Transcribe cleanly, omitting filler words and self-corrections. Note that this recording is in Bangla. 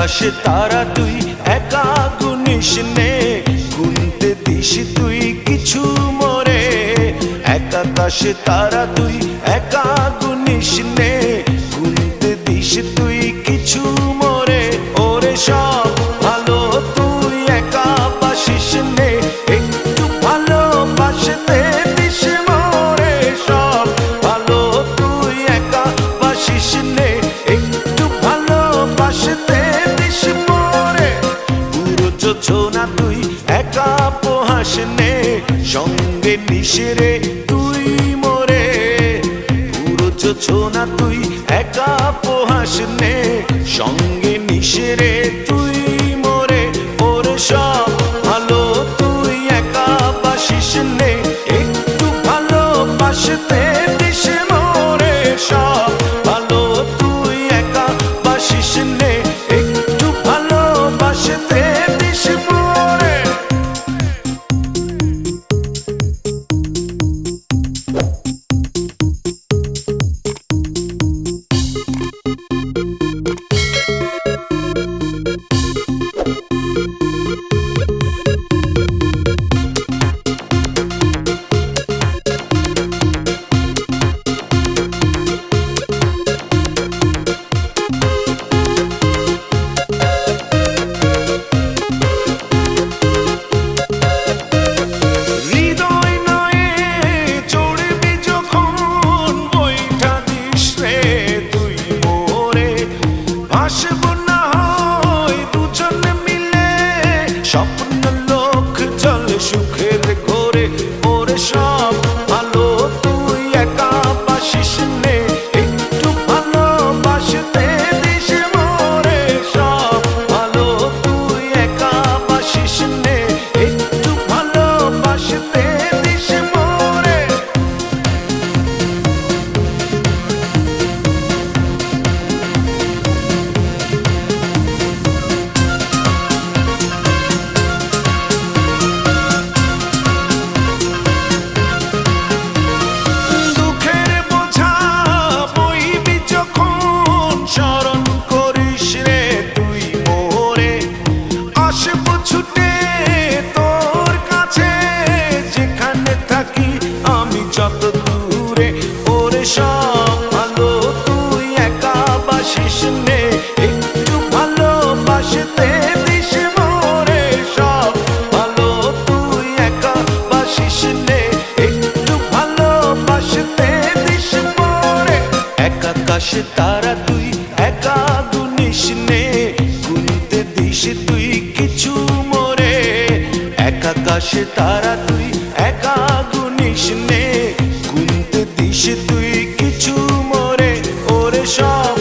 আকাশে তারা তুই একা গুনিস নে, গুনতে দিস তুই কিছু মোরে। এক আকাশে তারা তুই একা গুনিস নে, গুনতে দিস তুই কিছু মোরে। ওরে সব ভালো তুই একা বাসিস নে, একটু ভালোবাসতে দিস মোরে। সব ভালো তুই একা বাসিস নে, একটু ভালোবাসতে দিস মোরে। পুরো যোছনা তুই একা পোহাস নে, সঙ্গে নিশিরে তুই মোরে। পুরো যোছনা তুই একা পোহাস নে, সঙ্গে নিশিরে তুই মোরে। ওরে সব ভালো তুই একা বাসিস নে, একটু ভালোবাসতে দিস মোরে। সব ভালো তুই একা বাসিস নে, একটু ভালোবাসতে দিস মোরে। স্বপ্ন লোক চলে সুখের ঘরে। ওরে সব ভালো তুই একা বাসিস নে, একটু ভালোবাসতে দিস মোরে। সব ভালো তুই একা বাসিস নে, একটু ভালোবাসতে দিস মোরে। ছুটে তোর কাছে যেখানে থাকি আমি যত দূরে। ওরে সব ভালো তুই একা বাসিস নে, একটু ভালোবাসতে দিস মোরে। সব ভালো তুই একা বাসিস নে, একটু ভালোবাসতে দিস মোরে। এক আকাশে তারা তুই একা গুনিস নে, গুনতে দিস তুই কিছু মোরে। এক আকাশে তারা তুই একা গুনিস নে, গুনতে দিস তুই কিছু মোরে। ওরে সব